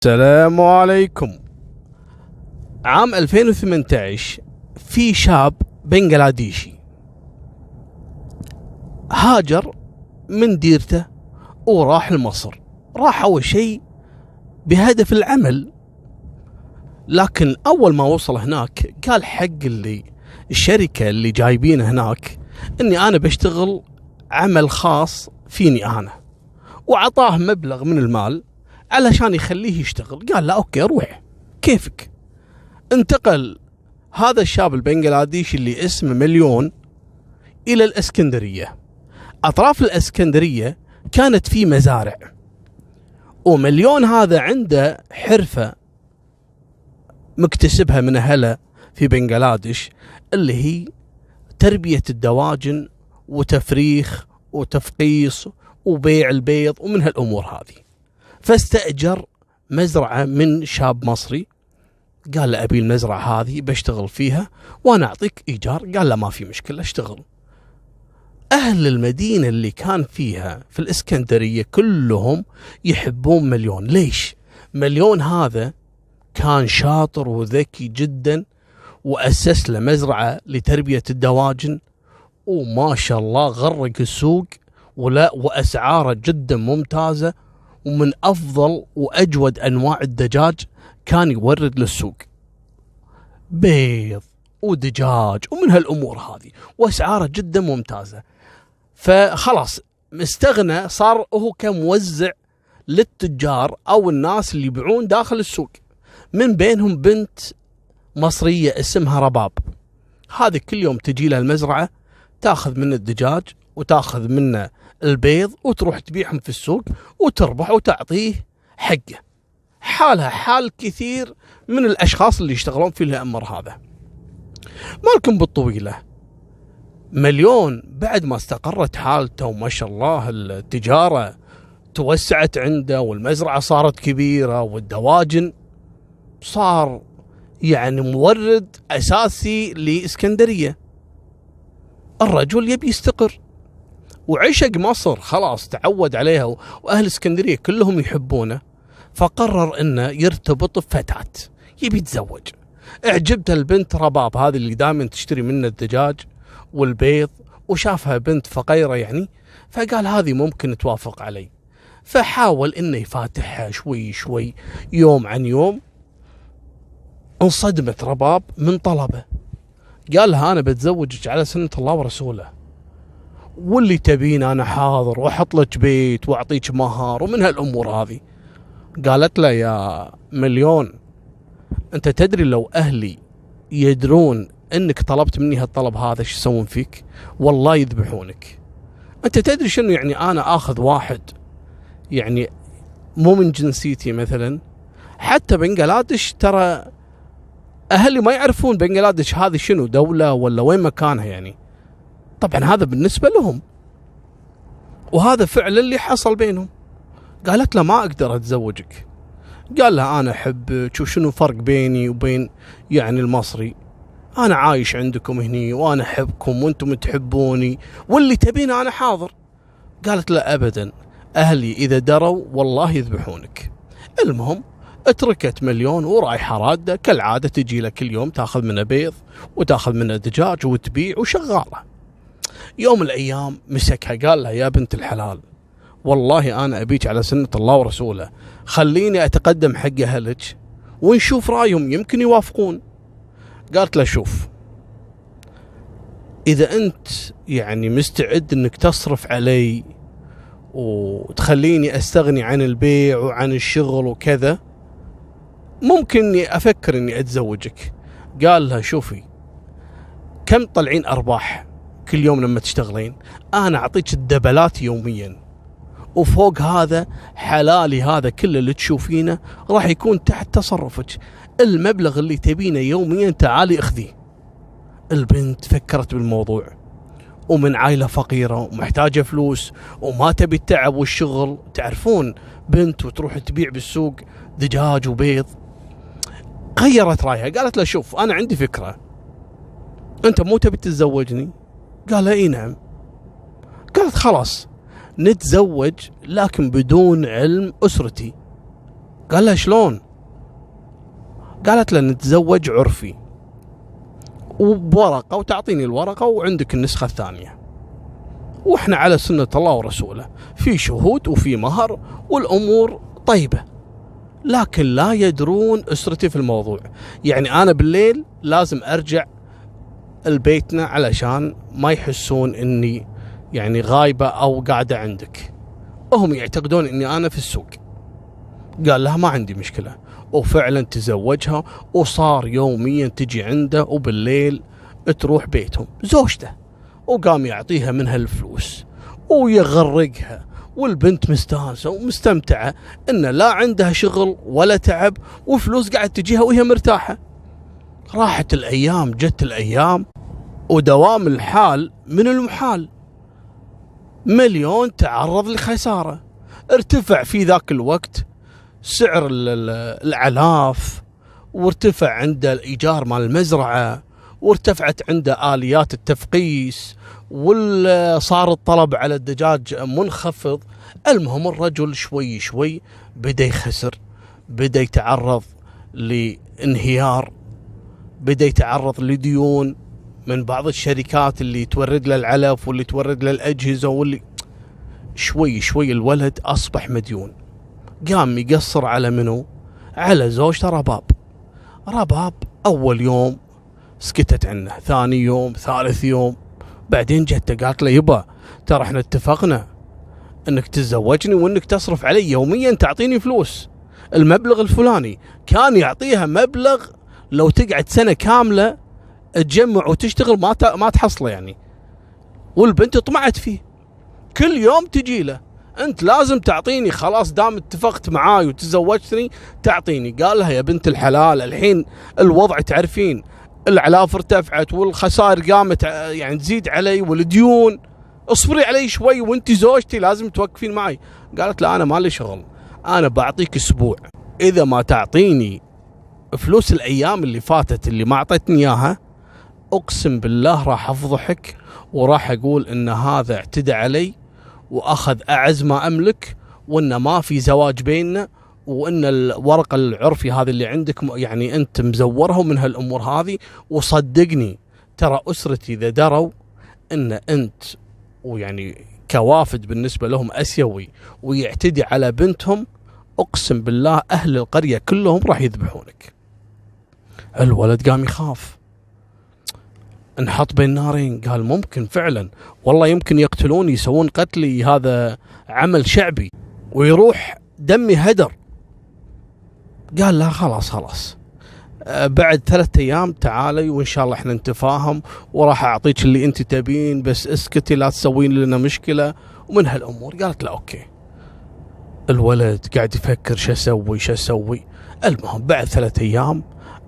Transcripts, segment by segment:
السلام عليكم. عام 2018 في شاب بنغلاديشي هاجر من ديرته وراح لمصر. راح أول شيء بهدف العمل، لكن أول ما وصل هناك قال حق الشركة اللي جايبينه هناك إني أنا بشتغل عمل خاص فيني أنا، وعطاه مبلغ من المال علشان يخليه يشتغل. قال لا أوكي روح كيفك. انتقل هذا الشاب البنغلاديشي اللي اسمه مليون إلى الإسكندرية. أطراف الإسكندرية كانت في مزارع، ومليون هذا عنده حرفة مكتسبها من أهله في بنغلاديش، اللي هي تربية الدواجن وتفريخ وتفقيص وبيع البيض ومن هالأمور هذه. فاستأجر مزرعة من شاب مصري، قال له أبي المزرعة هذه بشتغل فيها وأنا أعطيك إيجار. قال له ما في مشكلة اشتغل. أهل المدينة اللي كان فيها في الإسكندرية كلهم يحبون مليون. ليش؟ مليون هذا كان شاطر وذكي جدا، وأسس له مزرعة لتربية الدواجن، وما شاء الله غرق السوق وأسعاره جدا ممتازة، ومن أفضل وأجود أنواع الدجاج كان يورد للسوق، بيض ودجاج ومن هالأمور هذه، وأسعاره جدا ممتازة. فخلاص مستغنى، صار هو كموزع للتجار أو الناس اللي يبيعون داخل السوق. من بينهم بنت مصرية اسمها رباب، هذه كل يوم تجي لها المزرعة تاخذ منه الدجاج وتاخذ منه البيض وتروح تبيعهم في السوق وتربح وتعطيه حقه. حالها حال كثير من الأشخاص اللي يشتغلون في الأمر هذا. مالكم بالطويلة، مليون بعد ما استقرت حالته وما شاء الله التجارة توسعت عنده والمزرعة صارت كبيرة والدواجن، صار يعني مورد أساسي لإسكندرية. الرجل يبي يستقر وعشق مصر، خلاص تعود عليها وأهل اسكندرية كلهم يحبونه. فقرر انه يرتبط بفتاة، يبي يتزوج. اعجبته البنت رباب هذه اللي دائما تشتري منه الدجاج والبيض، وشافها بنت فقيرة يعني، فقال هذه ممكن توافق علي. فحاول انه يفاتحها شوي شوي يوم عن يوم. انصدمت رباب من طلبه، قال لها انا بتزوجك على سنة الله ورسوله، واللي تبين انا حاضر واحط لك بيت واعطيك مهر ومن هالامور هذه. قالت له يا مليون انت تدري لو اهلي يدرون انك طلبت مني هالطلب هذا ايش يسوون فيك؟ والله يذبحونك. انت تدري شنو يعني انا اخذ واحد يعني مو من جنسيتي مثلا؟ حتى بنغلاديش ترى اهلي ما يعرفون بنغلاديش هذه شنو دولة ولا وين مكانها يعني. طبعا هذا بالنسبة لهم، وهذا فعلا اللي حصل بينهم. قالت له ما أقدر أتزوجك. قال لها أنا أحبك، وشنو فرق بيني وبين يعني المصري؟ أنا عايش عندكم هني وأنا أحبكم وأنتم تحبوني، واللي تبينه أنا حاضر. قالت له أبدا، أهلي إذا دروا والله يذبحونك. المهم اتركت مليون ورايحة رادة كالعادة، تجي له كل يوم تاخذ منه بيض وتاخذ منه دجاج وتبيع وشغالة. يوم من الأيام مسكها قال لها يا بنت الحلال، والله أنا أبيك على سنة الله ورسوله، خليني أتقدم حق أهلك ونشوف رأيهم يمكن يوافقون. قالت له شوف، إذا أنت يعني مستعد أنك تصرف علي وتخليني أستغني عن البيع وعن الشغل وكذا، ممكن أفكر أني أتزوجك. قال لها شوفي، كم طلعين أرباح كل يوم لما تشتغلين؟ أنا أعطيك الدبلات يوميا، وفوق هذا حلالي هذا كله اللي تشوفينه راح يكون تحت تصرفك. المبلغ اللي تبينه يوميا تعالي اخذيه. البنت فكرت بالموضوع، ومن عائلة فقيرة ومحتاجة فلوس وما تبي التعب والشغل، تعرفون بنت وتروح تبيع بالسوق دجاج وبيض. غيرت رأيها، قالت له شوف أنا عندي فكرة، أنت مو تبي تتزوجني؟ قال اي نعم. قالت خلاص نتزوج لكن بدون علم أسرتي. قال لها شلون؟ قالت له نتزوج عرفي وبورقة، وتعطيني الورقة وعندك النسخة الثانية، واحنا على سنة الله ورسوله، في شهود وفي مهر والأمور طيبة. لكن لا يدرون أسرتي في الموضوع، يعني أنا بالليل لازم أرجع البيتنا علشان ما يحسون إني يعني غايبة أو قاعدة عندك، وهم يعتقدون إني أنا في السوق. قال لها ما عندي مشكلة، وفعلا تزوجها، وصار يوميا تجي عنده وبالليل تروح بيتهم زوجته، وقام يعطيها منها الفلوس ويغرقها، والبنت مستانسة ومستمتعة إن لا عندها شغل ولا تعب، وفلوس قاعد تجيها وهي مرتاحة. راحت الأيام، جت الأيام، ودوام الحال من المحال. مليون تعرض لخسارة، ارتفع في ذاك الوقت سعر العلاف، وارتفع عنده الإيجار مال المزرعة، وارتفعت عنده آليات التفقيس، وصار الطلب على الدجاج منخفض. المهم الرجل شوي شوي بدأ يخسر، بدأ يتعرض لانهيار، بدأ يتعرض لديون من بعض الشركات اللي تورد له العلف واللي تورد له الأجهزة، واللي شوي شوي الولد أصبح مديون. قام يقصر على منو؟ على زوجته رباب. رباب أول يوم سكتت عنه، ثاني يوم، ثالث يوم، بعدين جت قالت له يبا ترى احنا اتفقنا انك تتزوجني وانك تصرف علي يوميا، تعطيني فلوس المبلغ الفلاني. كان يعطيها مبلغ لو تقعد سنة كاملة تجمع وتشتغل ما تحصله يعني. والبنت طمعت فيه، كل يوم تجي له انت لازم تعطيني، خلاص دام اتفقت معاي وتزوجتني تعطيني. قال لها يا بنت الحلال الحين الوضع تعرفين، العلاف ارتفعت والخسائر قامت يعني تزيد علي والديون، اصبري علي شوي وانت زوجتي لازم توقفين معي. قالت لا انا مالي شغل، انا بعطيك اسبوع، اذا ما تعطيني فلوس الايام اللي فاتت اللي ما اعطيتني اياها اقسم بالله راح افضحك، وراح اقول ان هذا اعتدى علي واخذ اعز ما املك، وان ما في زواج بيننا، وان الورقه العرفي هذه اللي عندك يعني انت مزورها من هالامور هذه. وصدقني ترى اسرتي اذا دروا ان انت ويعني كوافد بالنسبه لهم اسيوي ويعتدي على بنتهم، اقسم بالله اهل القريه كلهم راح يذبحونك. الولد قام يخاف، انحط بين نارين، قال ممكن فعلا والله يمكن يقتلوني، يسوون قتلي، هذا عمل شعبي ويروح دمي هدر. قال لا خلاص بعد 3 أيام تعالي وإن شاء الله احنا نتفاهم وراح أعطيك اللي انت تبين، بس اسكتي لا تسوين لنا مشكلة ومن هالأمور. قالت لا أوكي. الولد قاعد يفكر شو أسوي. المهم بعد 3 أيام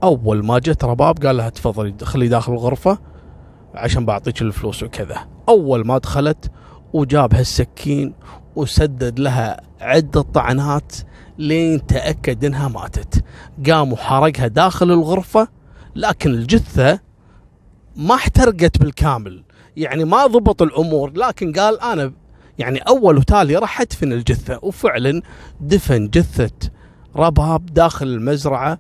أول ما جت رباب قال لها تفضلي دخلي داخل الغرفة عشان بعطيك الفلوس وكذا. أول ما دخلت وجاب هالسكين وسدد لها عدة طعنات لين تأكد انها ماتت. قام وحرقها داخل الغرفة، لكن الجثة ما احترقت بالكامل، يعني ما ضبط الأمور، لكن قال أنا يعني أول وتالي راح أدفن الجثة. وفعلا دفن جثة رباب داخل المزرعة،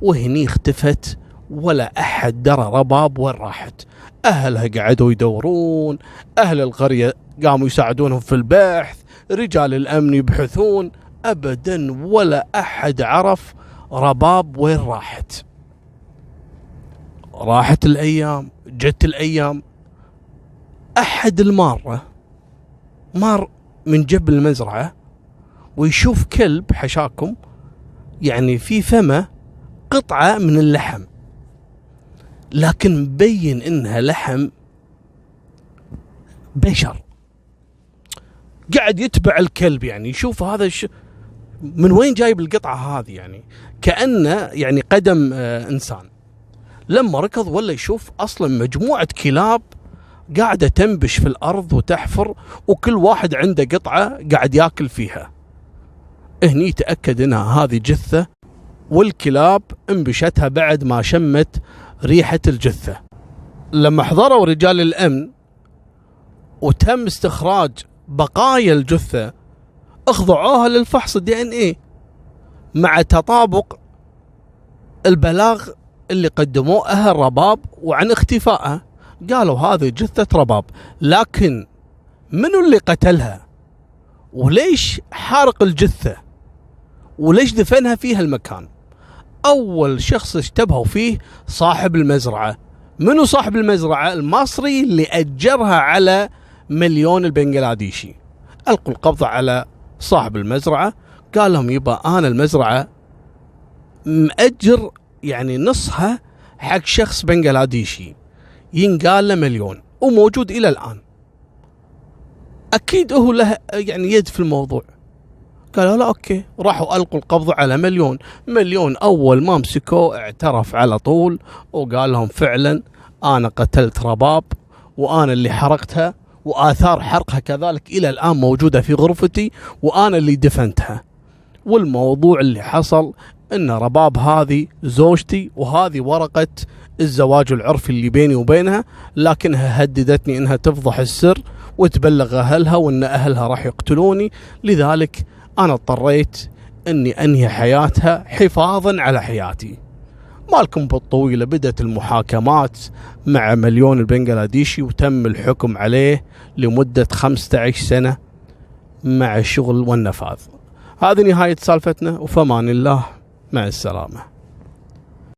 وهني اختفت ولا أحد درى رباب وين راحت. أهلها قعدوا يدورون، أهل القرية قاموا يساعدونهم في البحث، رجال الأمن يبحثون، أبدا ولا أحد عرف رباب وين راحت. راحت الأيام، جت الأيام، أحد المارة مار من جنب المزرعة ويشوف كلب حشاكم يعني في فمه قطعة من اللحم، لكن مبين إنها لحم بشر. قاعد يتبع الكلب يعني يشوف هذا من وين جايب القطعة هذه، يعني كأنه يعني قدم إنسان. لما ركض ولا يشوف أصلا مجموعة كلاب قاعدة تنبش في الأرض وتحفر، وكل واحد عنده قطعة قاعد ياكل فيها. هني تأكد إنها هذه جثة، والكلاب انبشتها بعد ما شمت ريحة الجثة. لما حضروا رجال الأمن وتم استخراج بقايا الجثة اخضعوها للفحص DNA. مع تطابق البلاغ اللي قدموه أهل رباب وعن اختفائها. قالوا هذه جثة رباب، لكن منو اللي قتلها؟ وليش حارق الجثة؟ وليش دفنها في هالمكان؟ أول شخص اشتبهوا فيه صاحب المزرعة. منو صاحب المزرعة؟ المصري اللي أجرها على مليون البنغلاديشي. ألقوا القبض على صاحب المزرعة، قال لهم يبا أنا المزرعة مأجر يعني نصها حق شخص بنغلاديشي ينقال له مليون وموجود إلى الآن، أكيد هو له يعني يد في الموضوع. قالوا لا أوكي، راحوا ألقوا القبض على مليون. أول ما مسكوه اعترف على طول وقال لهم فعلا أنا قتلت رباب وأنا اللي حرقتها، وآثار حرقها كذلك إلى الآن موجودة في غرفتي وأنا اللي دفنتها. والموضوع اللي حصل إن رباب هذه زوجتي، وهذه ورقة الزواج العرفي اللي بيني وبينها، لكنها هددتني إنها تفضح السر وتبلغ أهلها وإن أهلها راح يقتلوني، لذلك أنا اضطريت إني أنهي حياتها حفاظا على حياتي. مالكم بالطويلة بدأت المحاكمات مع مليون البنغلاديشي وتم الحكم عليه لمدة 15 سنة مع الشغل والنفاذ. هذه نهاية سالفتنا، وفمان الله، مع السلامة.